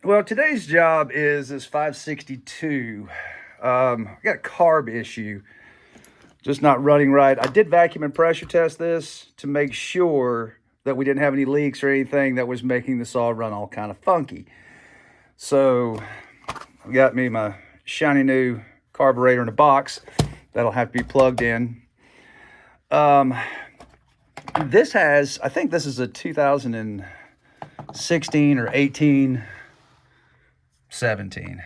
Well, today's job is this 562. I got a carb issue, just not running right. I did vacuum and pressure test this to make sure that we didn't have any leaks or anything that was making the saw run all kind of funky. So I got me my shiny new carburetor in a box that'll have to be plugged in. This has, I think this is a 2016 or 18, 17.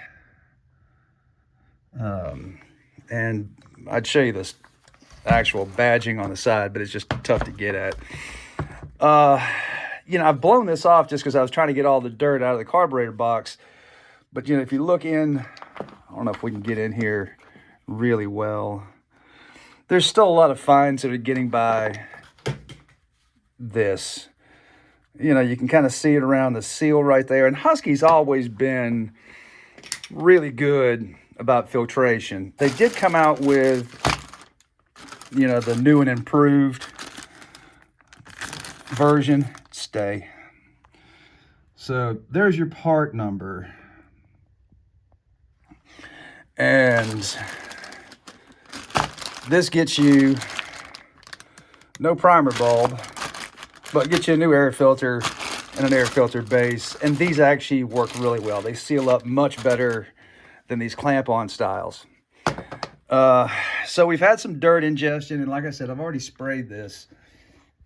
And I'd show you this actual badging on the side, but it's just tough to get at. I've blown this off just because I was trying to get all the dirt out of the carburetor box. But, if you look in, I don't know if we can get in here really well. There's still a lot of fines that are getting by this. You can kind of see it around the seal right there. And Husky's always been really good about filtration. They did come out with, the new and improved version. Stay. So there's your part number. And this gets you no primer bulb, but gets you a new air filter and an air filter base. And these actually work really well. They seal up much better than these clamp-on styles. So we've had some dirt ingestion, and like I said, I've already sprayed this.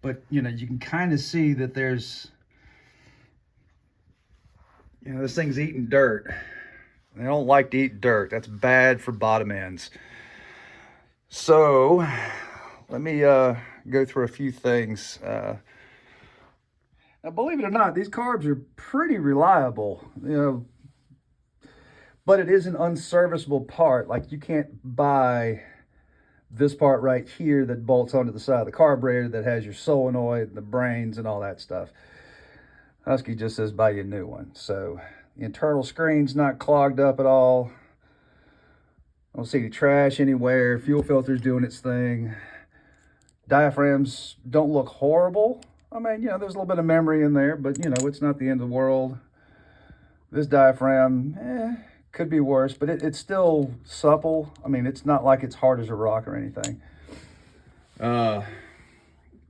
But, you can kind of see that there's, this thing's eating dirt. They don't like to eat dirt. That's bad for bottom ends. So let me go through a few things. Now, believe it or not, these carbs are pretty reliable, but it is an unserviceable part. Like, you can't buy this part right here that bolts onto the side of the carburetor that has your solenoid, the brains, and all that stuff. Husky just says buy you a new one. So the internal screen's not clogged up at all. I don't see any trash anywhere. Fuel filter's doing its thing. Diaphragms don't look horrible. I mean, there's a little bit of memory in there, but, it's not the end of the world. This diaphragm, could be worse, but it's still supple. I mean, it's not like it's hard as a rock or anything.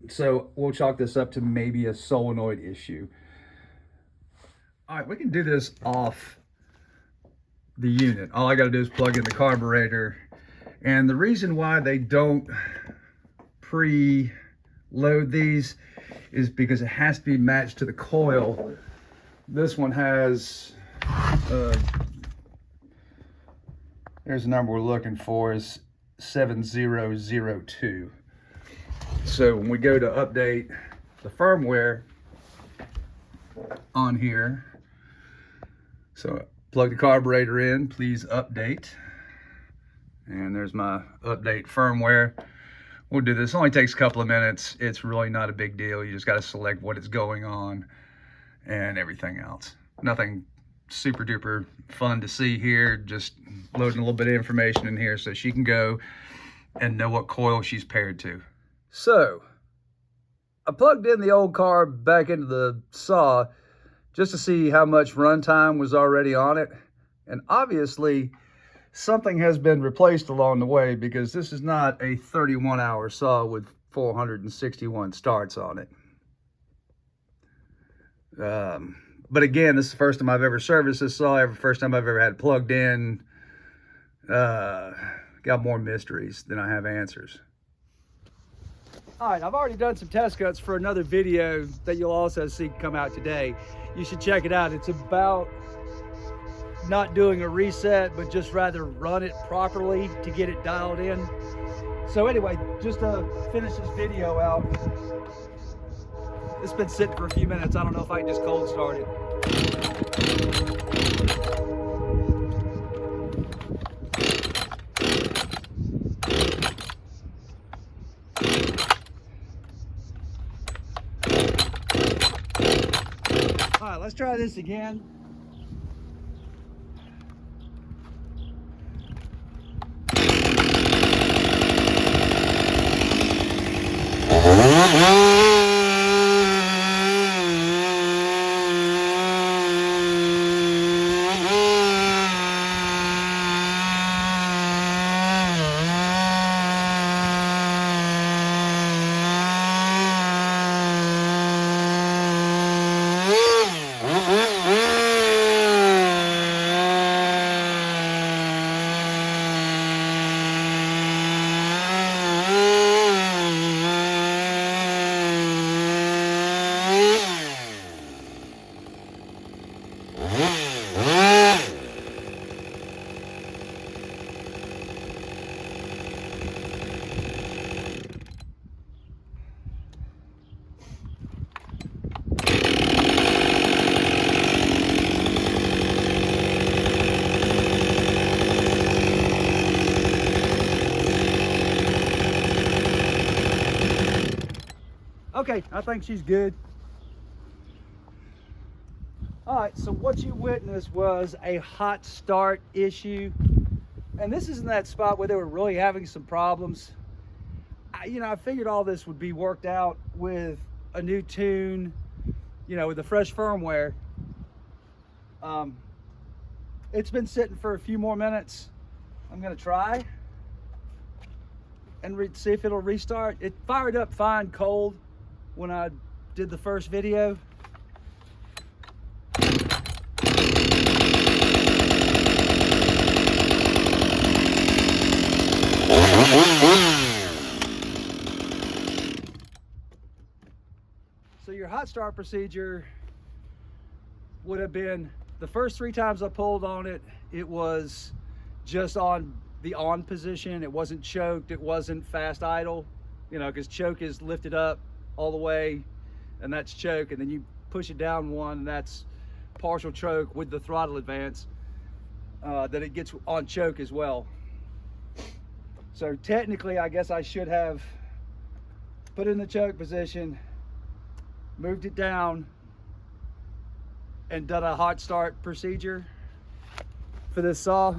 So we'll chalk this up to maybe a solenoid issue. All right, we can do this off the unit. All I got to do is plug in the carburetor. And the reason why they don't pre-load these is because it has to be matched to the coil. This one has, there's the number we're looking for, is 7002. So when we go to update the firmware on here, so plug the carburetor in, please update. And there's my update firmware. We'll do this. It only takes a couple of minutes. It's really not a big deal. You just got to select what is going on and everything else. Nothing super duper fun to see here. Just loading a little bit of information in here so she can go and know what coil she's paired to. So I plugged in the old carb back into the saw just to see how much runtime was already on it. And obviously something has been replaced along the way, because this is not a 31-hour saw with 461 starts on it. But again, this is the first time I've ever serviced this saw, first time I've ever had it plugged in. Got more mysteries than I have answers. All right, I've already done some test cuts for another video that you'll also see come out today. You should check it out. It's about not doing a reset, but just rather run it properly to get it dialed in. So anyway, just to finish this video out, it's been sitting for a few minutes. I don't know if I can just cold start it. All right, let's try this again. Okay, I think she's good. All right, so what you witnessed was a hot start issue. And this is in that spot where they were really having some problems. I figured all this would be worked out with a new tune, with the fresh firmware. It's been sitting for a few more minutes. I'm gonna try and see if it'll restart. It fired up fine cold when I did the first video. So your hot start procedure would have been the first 3 times I pulled on it, it was just on the on position. It wasn't choked, it wasn't fast idle, because choke is lifted up all the way and that's choke, and then you push it down one and that's partial choke with the throttle advance, that it gets on choke as well. So technically, I guess I should have put it in the choke position, moved it down, and done a hot start procedure for this saw.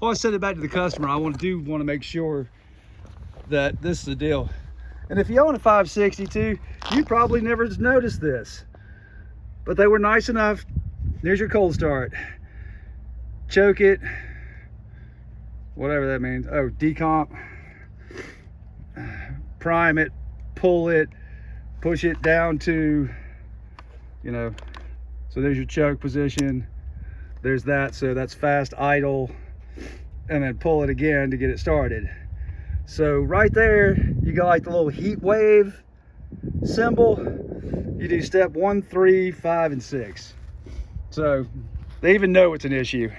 Well, I sent it back to the customer. I want to make sure that this is the deal. And if you own a 562, you probably never noticed this, but they were nice enough. There's your cold start. Choke it, whatever that means. Oh, decomp, prime it, pull it, push it down to, so there's your choke position. There's that, so that's fast idle, and then pull it again to get it started. So right there, you got like the little heat wave symbol. You do step 1, 3, 5, and 6. So they even know it's an issue.